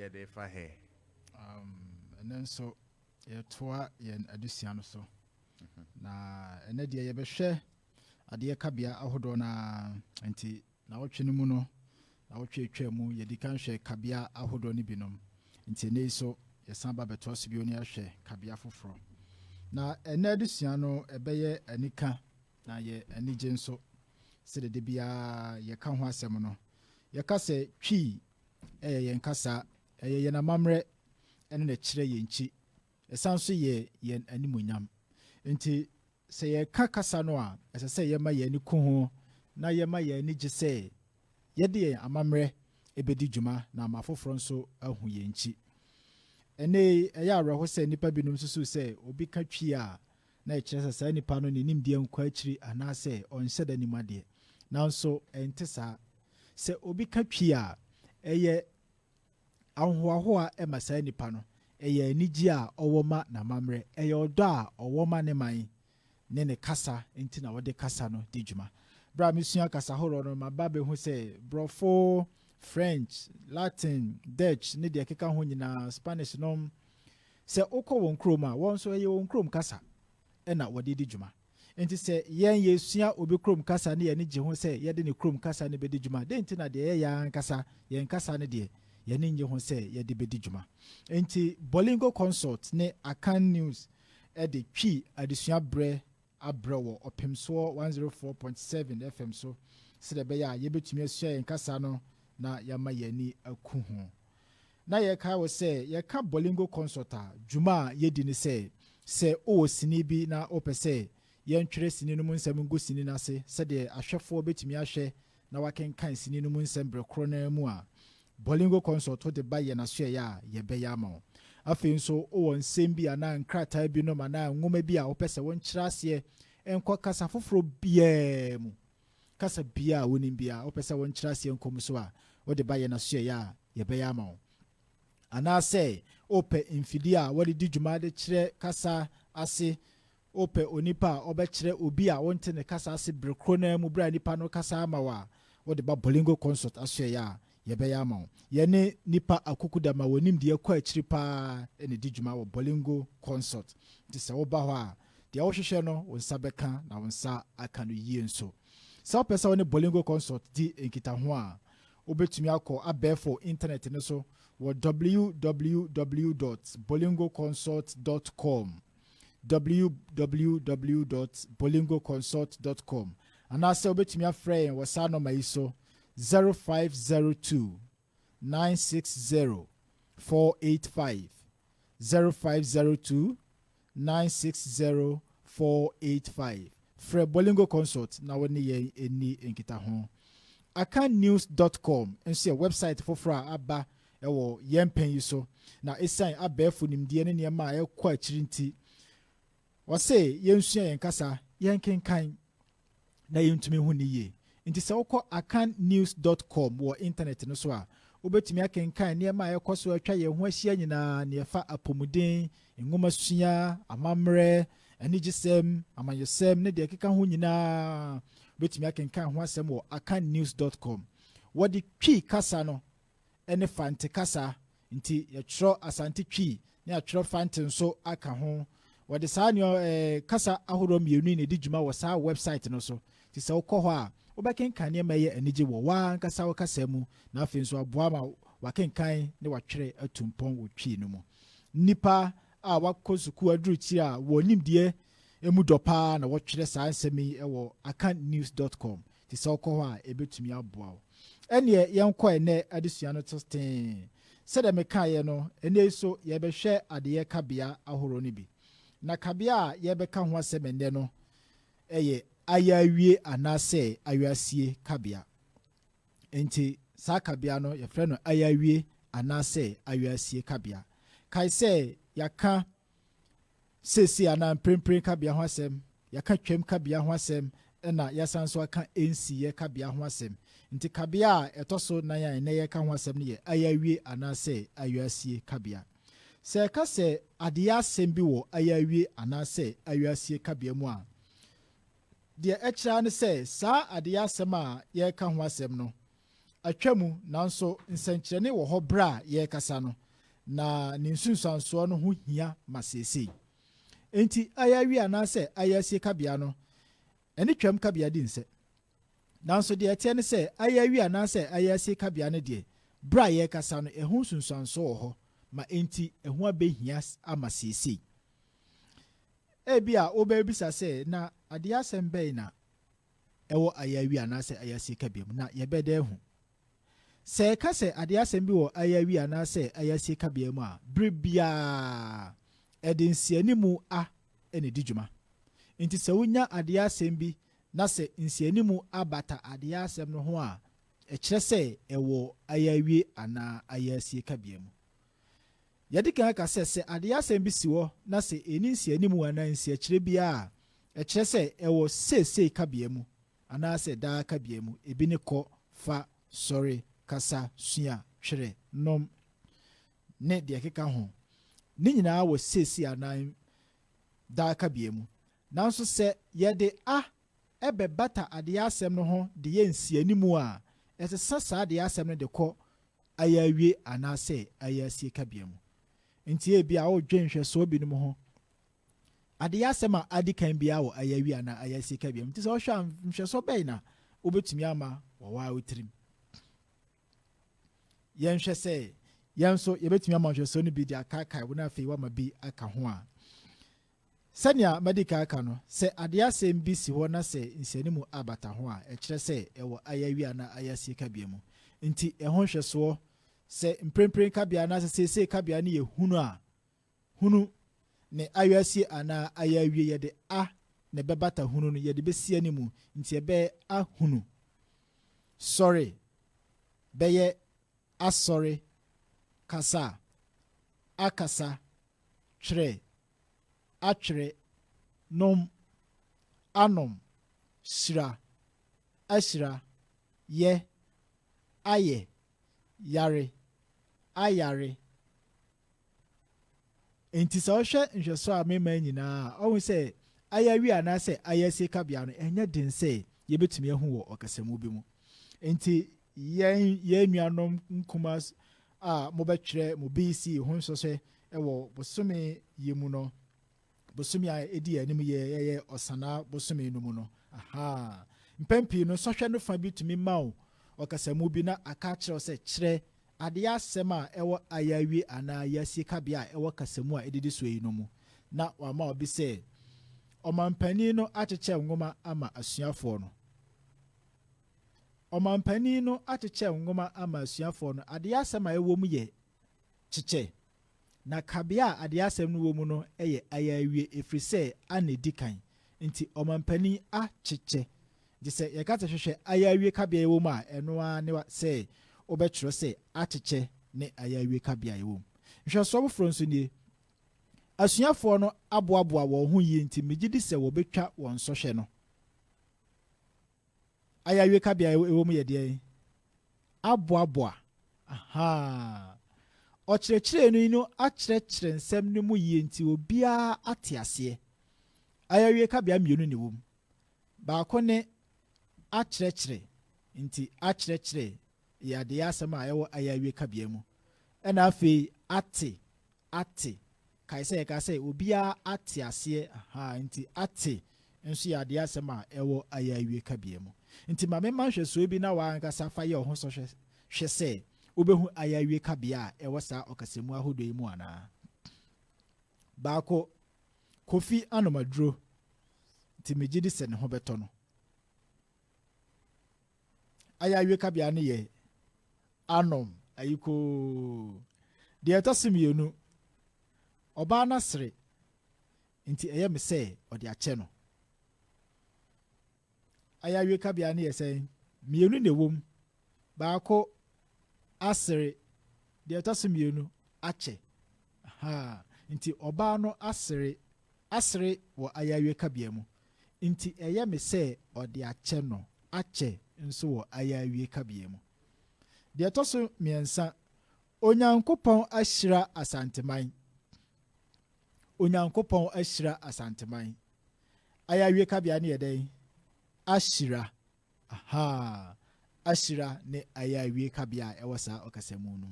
yɛde fa he and then so yɛtoa yɛn adesua no so na ɛnɛ deɛ yɛbɛhwɛ Adeyɛ Kabea ahodoɔ na nti na wɔtwe no mu no na wɔtwe twa mu yɛdi kan hwɛ kabea ahodoɔ no binom nti ne so yɛsan ba bɛtoa so bi oni ahwɛ kabea foforɔ na ɛnɛ adesua no ɛbɛyɛ anika na yɛ anigye nso sɛ de bia yɛka ho asɛm no yɛka sɛ twi ɛyɛ yɛn kasa ɛyɛ yɛn amammerɛ ɛne na kyerɛ yɛn kyi ɛsan so yɛ yɛn animonyam nti sɛ yɛka kasa no a ɛsɛ sɛ yɛma yɛn ani ko ho na yɛma yɛn ani gye sɛ yɛde yɛn amammerɛ ɛbɛdi dwuma na ama foforɔ nso ahu yɛn kyi ɛne ɛyɛ awerɛho sɛ nnipa binom susu sɛ obi ka twi a na ɛkyerɛ sɛ saa nnipa no ne nimdeɛ nkɔ akyiri anaasɛ ɔnhyɛ da nim adeɛ nanso ɛnte saa sɛ obi ka twi a ɛyɛ ahohoahoa ɛma saa nnipa no ɛyɛ anigye a ɔwɔ ma n'amammerɛ ɛyɛ ɔdɔ a ɔwɔ ma ne man ne kasa nti na wɔde kasa no di dwuma bra mesua kasa horoɔ no maba bɛhu sɛ Brɔfo, French, Latin, Dutch ne deɛ keka ho nyinaa Spanish nom sɛ wokɔ wɔn kurom a wɔn nso ɛyɛ wɔn kurom kasa ɛna wɔde di dwuma nti sɛ yɛn yɛsua obi kurom kasa ne yɛne gye ho sɛ yɛde ne kurom kasa ne bɛdi dwuma de nti na deɛ ɛyɛ yɛn kasa yɛn kasa ne deɛ yɛne nye ho sɛ yɛde bɛdi dwuma nti Bolingo Consult ne Akan News ɛde Twi Adesua Berɛ abrɛ wɔ ɔpemsoɔ 104.7 FM so sɛ bɛyɛ a yɛbɛtumi asua yɛn kasa no na yɛama yɛni aku ho na yɛka wɔ sɛ yɛka Bolingo Consult a dwuma a yɛdi ne sɛ ɔwɔ sini bi na ɔpɛ sɛ yɛntwerɛ sini no mu nsɛm ngu sini no ase sɛdeɛ ahwɛfoɔ bɛtumi ahwɛ na wakenkan sini no mu nsɛm berɛ korɔ no mu a Bolingo Consult de ba yɛn aso yɛ a yɛbɛyɛ ama wo afei nso ɔwɔ nsɛm bi anaa nkrataa bi nom anaa nwoma bi a wopɛ sɛ wɔnkyerɛ aseɛ ɛnkɔ kasa foforɔ biaa mu kasa biaa a wonim biaa wopɛ sɛ wɔnkyerɛ aseɛ nkɔm so a wode ba yɛn aso yɛ a yɛbɛyɛ ama wo anaasɛ wopɛ mfidie a wɔde di dwuma de kyerɛ kasa ase wopɛ onipa a ɔbɛkyerɛ obi a wɔnte ne kasa ase berɛ korɔ no mu berɛ a nipa no kasa ama wo a wode ba Bolingo Consult aso yɛ a yɛbɛyɛ ama wo yɛne nipa akukudama wɔnim deɛ kɔ akyiri paa ɛne di dwuma wɔ Bolingo Consult nti sɛ woba hɔ a deɛ wohwehwɛ no wo nsa bɛka na wo nsa aka no yie nso sɛ wopɛ sɛ wo ne Bolingo Consult di nkitaho a wobɛtumi akɔ abɛɛfo internet no so wɔ www.bolingoconsult.com www.bolingoconsult.com anaasɛ wobɛtumi afrɛ yɛn wɔ saa nɔma yi so 0502 960 485 0502 960 485 frɛ Bolingo Consult na wɔne yɛn ɛni nkitaho akannews.com nso yɛ website foforɔ a aba ɛwɔ yɛn pɛn yi so na ɛsiane abɛɛfo nimdeɛ ne nneɛma a ɛkɔ akyiri nti wɔse yɛnsua yɛn kasa yɛnkenkan na yɛntumi ho ne yie nti sɛ wokɔ akannews.com wɔ internet no so a wobɛtumi akenkan nneɛma a ɛkɔ so atwa yɛn ho ahyia nyinaa ne ɛfa apɔmuden nwoma sua amammerɛ anigyesɛm amanyɔsɛm ne deɛ ɛkeka ho nyinaa wobɛtumi akenkan ho asɛm wɔ akannews.com wɔde Twi kasa no ɛne Fante kasa nti yɛtwerɛ asante Twi ne yɛtwerɛ Fante nso aka ho wɔde saa kasa ahodoɔ mmienu ne di dwuma wɔ saa website no so nti sɛ wokɔ hɔ a wobɛkenkan nneɛma ɛyɛ anigye wɔ wankasa wo kasa mu na afei nso aboa ma wakenkan ne watwerɛ atumpɔn wɔ Twi no mu nnipa a wakɔ sukuu aduru kyiri a wɔ nimdeɛ emu dɔ paa na wɔtwerɛ saa nsɛm yi ɛwɔ akannews.com nti sɛ wokɔ hɔ a ɛbɛtumi aboa wo ɛneɛ yɛnkɔ ɛnɛ adesua no tostee sɛdeɛ mekaeɛ no ɛnɛ so yɛbɛhwɛ Adeyɛ Kabea ahoroɔ no bi na kabea a yɛbɛka ho asɛm ɛnɛ no ɛyɛ ayɛawie anaasɛ ayɛasie kabea nti saa kabea no yɛfrɛ no ayɛawie anaasɛ ayɛasie kabea kae sɛ yɛaka sesi anaa mprempren kabea ho asɛm yɛaka twam kabea ho asɛm ɛna yɛsan so aka nsiyɛ kabea ho asɛm nti kabea a ɛtɔ so nan a ɛnɛ yɛka ho asɛm no yɛ ayɛawie anaasɛ ayɛasie kabea sɛ ɛka sɛ adeɛ asɛm bi wɔ ayɛawie anaasɛ ayɛasie kabea mu a deɛ ɛkyerɛ ne sɛ saa adeɛ asɛm a yɛka ho asɛm no atwamu nanso nsɛnkyerɛnne wɔ hɔ bra yɛ kasa no na ne nsunsuansoɔ no ho hia masese enti ayɛawie anaasɛ ayɛasie kabea no ɛne twam kabea di nsɛ nanso deɛ ɛteɛ ne sɛ ayɛawie anaasɛ ayɛasie kabea no deɛ bra yɛ kasa no ɛho nsunsuansoɔ wɔ hɔ ma enti ɛho abɛhia ama sese ebi a wobɛbisa sɛ na adeɛ asɛm bɛyi na ɛwɔ ayɛawie anaasɛ ayɛasie kabea mu na yɛbɛda ho sɛ ɛka sɛ adeɛ asɛm bi wɔ ayɛawie anaasɛ ayɛasie kabea mu a bere biara ɛde nsianimu a ɛna di dwuma nti sɛ wonya adeɛ asɛm bi na sɛ nsianimu abata adeɛ asɛm no ho a ɛkyerɛ sɛ ɛwɔ ayɛawie anaa ayɛasie kabea mu yɛde kan aka sɛ adeɛ asɛm bi si hɔ na sɛ ɛni nsianimu anaa nsiakyerɛ biara ɛkyerɛ sɛ ɛwɔ seesei kabea mu anaasɛ daa kabea mu ebi ne kɔ fa sɔre kasa sua twerɛ nom ne deɛ keka ho ne nyinaa wɔ seesei anaa daa kabea mu nanso sɛ yɛde a ɛbɛbata adeɛ asɛm no ho de yɛ nsianimu a ɛsesa saa adeɛ asɛm no de kɔ ayɛawie anaasɛ ayɛasie kabea mu nti ebi a wodwe nhwɛsoɔ binom ho adeɛ asɛm a adi kan biara wɔ ayɛawie anaa ayɛasie kabea mu nti sɛ wohwɛ nhwɛsoɔ bɛyi na wobɛtumi ama wɔwaa wotirim yɛnhwɛ sɛ yɛn nso yɛbɛtumi ama nhwɛsoɔ no bi de akaakae wo na afei wama bi aka ho a sɛnea madika aka no sɛ adeɛ asɛm bi si hɔ na sɛ nsianimu abata ho a ɛkyerɛ sɛ ɛwɔ ayɛawie anaa ayɛasie kabea mu nti ɛho nhwɛsoɔ sɛ mprempren kabea anaasɛ seesei kabea no yɛ hunu a hunu ne ayɛasie anaa ayɛawie yɛde a na ɛbɛbata hunu no yɛde bɛsi animu nti ɛbɛyɛ ahunu sɔre bɛyɛ asɔre kasa akasa twerɛ atwerɛ nom anom hyira ahyira yɛ ayɛ yare ayare enti sɛ wohwɛ nhwɛso a mema nyinaa ɔhu sɛ ayɛawie anaasɛ ayɛasie kabea no ɛnyɛ den sɛ yɛbɛtumi ahu wɔ ɔkasamu bi mu enti yɛn nuanom nkuma a mobɛtwerɛ mo BC ho nsɔhwɛ ɛwɔ bosome yɛ mu no bosome a ɛdi anim yɛyɛ ɔsana bosome no mu no mpɛmpii no sɔhwɛ no fa bi tumi ma wo ɔkasamu bi na aka kyerɛw sɛ kyerɛ adeɛ asɛm a ɛwɔ ayɛawie anaa ayɛasie kabea a ɛwɔ kasamu a ɛdidi so yi no mu na wama obi sɛ ɔmampanin no akyekyɛ nwoma ama asuafoɔ no ɔmampanin no akyekyɛ nwoma ama asuafoɔ no adeɛ asɛm a ɛwɔ mu yɛ kyekyɛ na kabea a adeɛ asɛm no wɔ mu no ɛyɛ ayɛawie ɛfiri sɛ ana di kan nti ɔmampanin akyekyɛ nti sɛ yɛka sɛ hwehwɛ ayɛawie kabea ɛwɔ mu a ɛno ara ne sɛ wobɛtwerɛ sɛ akyekyɛ ne ayɛawie kabea ɛwɔ mu nhwɛsoɔ foforɔ nso nie asuafoɔ no aboaboa wɔn ho yie nti megye di sɛ wɔbɛtwa wɔn nsɔhwɛ no ayɛawie kabea ɛwɔ mu yɛ deɛ aboaboa ɔkyerɛkyerɛ no akyerɛkyerɛ nsɛm no mu yie nti obiara ate aseɛ ayɛawie kabea mmienu ne wɔ mu baako ne akyerɛkyerɛ nti akyerɛkyerɛ yɛ adeɛ asɛm a ɛwɔ ayɛawie kabea mu ɛna afei ate kae sɛ yɛka sɛ obiara ate aseɛ nti ate nso yɛ adeɛ asɛm a ɛwɔ ayɛawie kabea mu nti ma mema nhwɛsoɔ bi na wankasa fa yɛ ɔho so hwɛ sɛ wobɛhu ayɛawie kabea a ɛwɔ saa ɔkasamu ahodoɔ yi mu anaa baako kofi anomaduro nti megye di sɛ ne ho bɛtɔ no ayɛawie kabea no yɛ anom ayiko deɛ ɛtɔ so mmienu ɔbaa no sere nti ɛyɛ me sɛ ɔde akyɛ no ayɛawie kabea no yɛ sɛ mmienu na ɛwɔ mu baako asere deɛ ɛtɔ so mmienu akyɛ nti ɔbaa no asere wɔ ayɛawie kabea mu nti ɛyɛ me sɛ ɔde akyɛ no akyɛ nso wɔ ayɛawie kabea mu deɛ ɛtɔ so mmiɛnsa onyankopɔn ahyira asanteman ayɛawie kabea no yɛ dɛn ahyira Ahyira ne Ayɛawie Kabea ɛwɔ saa ɔkasamu no.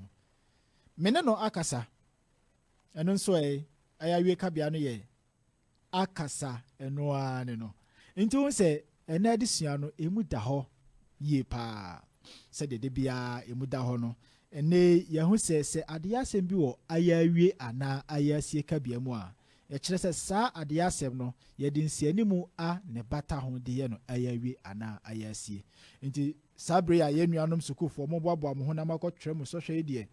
Mene no akasa. Ɛno nso Ayɛawie Kabea no yɛ akasa ɛno ara ne no. Nti wo sɛ ɛna adesua no emu da hɔ yie paa. Sɛ de bia emu da hɔ no. Ɛne yɛho sɛ adeɛ asɛm bi wɔ Ayɛawie anaa ayɛasie Kabea mu a yɛkyerɛ sɛ saa adeɛ asɛm no yɛde nsianimu a ne bata ho de yɛ no Ayɛawie anaa ayɛasie. Nti saa bere a yɛnuanom sukuufoɔ mo boaboa mo ho na makɔtwerɛ mo sɔhwɛ yi deɛ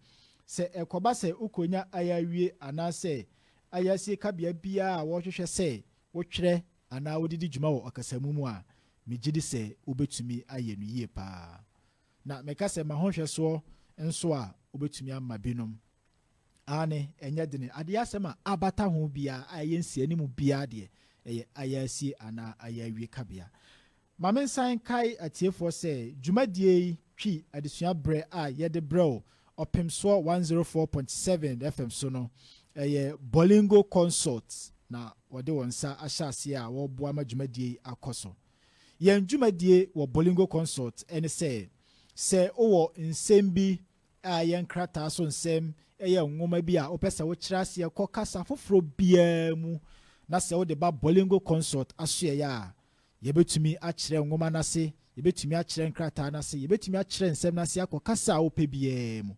sɛ ɛkɔba sɛ ukonya Ayɛawie anaa sɛ ayɛasie Kabea bia a wɔhwehwɛ sɛ wotwerɛ anaa wodidi dwuma wɔ ɔkasamu mu a megye di sɛ wobɛtumi ayɛ no yie paa. Na meka sɛ ma ho hwɛsoɔ nso a wobɛtumi ama binom ane ɛnyɛ dene adeɛ asɛm a abata ho bia a ɛyɛ nsianimu bia deɛ ɛyɛ ayɛasie anaa Ayɛawie Kabea. Ma me nsan kae atiefoɔ sɛ dwumadie yi Twi Adesua Berɛ a yɛde brɛw ɔpemsoɔ 104.7 FM so no ɛyɛ Bolingo Consult na wɔde wɔn nsa ahyɛ aseɛ a wɔboa ma dwumadie yi akɔ so. Yɛn dwumadie wɔ Bolingo Consult ɛne sɛ wowɔ nsɛm bi a yɛn krataa so nsɛm ɛyɛ nwoma bi a wopɛ sɛ wokyerɛ aseɛ kɔ kasa foforɔ biara mu na sɛ wode ba Bolingo Consult asoɛeɛ a yɛbɛtumi akyerɛ nwoma n'ase, yɛbɛtumi akyerɛ nkrataa n'ase, yɛbɛtumi akyerɛ nsɛm n'ase akɔ kasa a wopɛ biara mu.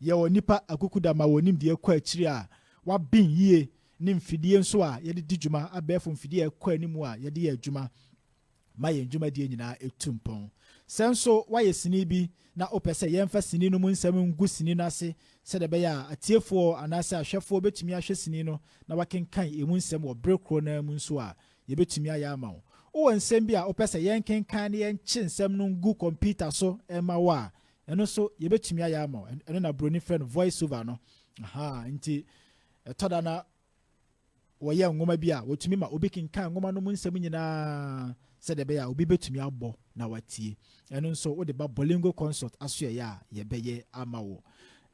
Yɛwɔ nipa akukudama wɔ nimdeɛ kɔ akyiri a wabin yie ne mfidie nso a yɛde di dwuma abɛɛfo mfidie ɛkɔ animu a yɛde yɛ adwuma ma yɛn dwumadie nyinaa ɛtu mpɔn. Sɛ nso wayɛ sini bi na wopɛ sɛ yɛmfa sini no mu nsɛm ngu sini no ase sɛdeɛ ɛbɛyɛ a atiefoɔ anaasɛ ahwɛfoɔ bɛtumi ahwɛ sini no na wakenkan emu nsɛm wɔ berɛ korɔ no mu nso a yɛbɛtumi ayɛ ama wo. Wowɔ nsɛm bi a wopɛ sɛ yɛnkenkan ne yɛnkye nsɛm no ngu kɔmputa so ɛma wo a ɛno nso yɛbɛtumi ayɛ ama wo. Ɛno na buroni frɛ no voice over no. Nti ɛtɔda na wɔyɛ nwoma bi a wɔtumi ma obi kenkan nwoma no mu nsɛm nyinaa sɛdeɛ ɛbɛyɛ a obi bɛtumi abɔ na watie. Ɛno nso wode ba Bolingo Consult asoɛeɛ a yɛbɛyɛ ama wo.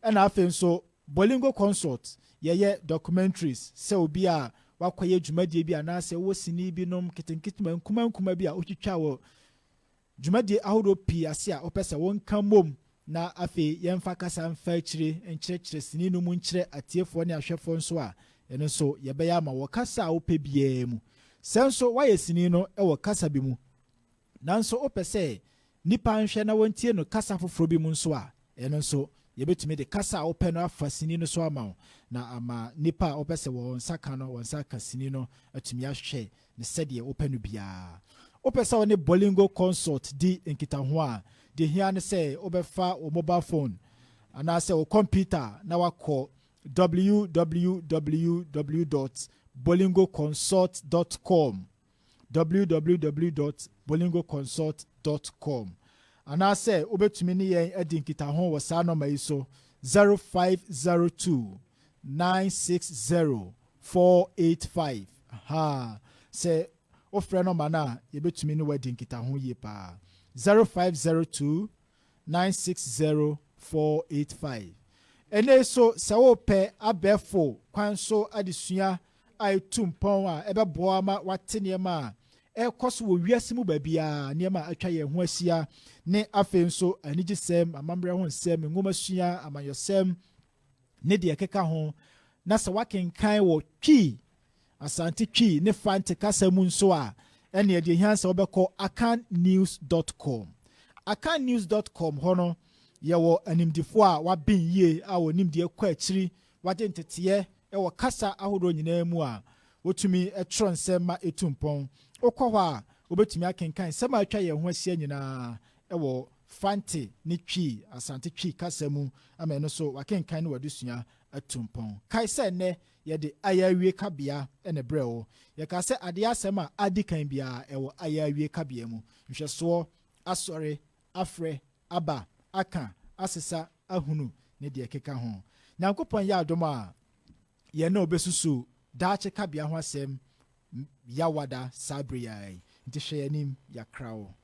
Ɛna afei nso Bolingo Consult yɛyɛ documentaries sɛ obi a wakɔyɛ dwumadie bi anaasɛ wɔ sini bi nom ketenketema nkuma bi a wotwitwa wɔ dwumadie ahodoɔ pii ase a wopɛ sɛ wɔnka mmom na afei yɛmfa kasa mfa akyire nkyerɛkyerɛ sini no mu nkyerɛ atiefoɔ ne ahwɛfoɔ nso a ɛno nso yɛbɛyɛ ama wɔ kasa a wopɛ biara mu. Sɛ nso wayɛ sini no ɛwɔ kasa bi mu nanso wopɛ sɛ nipa nhwɛ na wɔntie no kasa foforɔ bi mu nso a ɛno nso yɛbɛtumi de kasa a wopɛ no afa sini no so ama wo na ama nipa a wopɛ sɛ wɔn nsa ka no wɔn nsa ka sini no atumi ahwɛ ne sɛdeɛ wopɛ no biara. Wopɛ sɛ wɔne Bolingo Consult di nkitaho a de hia ne sɛ wobɛfa wo mobile phone anaasɛ wo computer na wakɔ www.bolingoconsult.com www.bolingoconsult.com anaasɛ wobɛtumi ne yɛn adi nkitaho wɔ saa nɔma yi so 0502 960 485. Sɛ wofrɛ nɔma no a yɛbɛtumi ne wadi nkitaho yie paa 0502 960 485. Ɛne so sɛ wopɛ abɛɛfo kwan so adesua a ɛtu mpɔn a ɛbɛboa ma wate nneɛma a ɛkɔ so wɔ wiase mu baabiara nneɛma a atwa yɛn ho ahyia ne afei nso anigyesɛm amammerɛ ho nsɛm nwomasua amanyɔsɛm ne deɛ ɛkeka ho na sɛ wakenkan wɔ Twi asante Twi ne Fante kasa mu nso a ɛne ɛdeɛ hia sɛ wobɛkɔ akannews.com akannews.com hɔ no yɛwɔ animdifoɔ a wabin yie a wɔ nimdeɛ kɔ akyiri wagye nteteɛ ɛwɔ kasa ahodoɔ nyinaa mu a wotumi ɛtwerɛ nsɛm ma ɛtu mpɔn. Wokɔ hɔ a wobɛtumi akenkan nsɛm a atwa yɛn ho ahyia nyinaa ɛwɔ Fante ne Twi asante Twi kasa mu ama ɛno so wakenkan ne wadesua atu mpɔn. Kae sɛ nnɛ yɛde Ayɛawie Kabea ɛne brɛ wo. Yɛka sɛ adeɛ asɛm a adi kan biara ɛwɔ Ayɛawie Kabea mu. Nhwɛsoɔ asɔre afrɛ aba aka asesa ahunu ne deɛ keka ho. Nyankopɔn yɛ adom a yɛn na obesusu daakye Kabea ho asɛm yawada saa bere yai nti hwɛ anim yakra wo.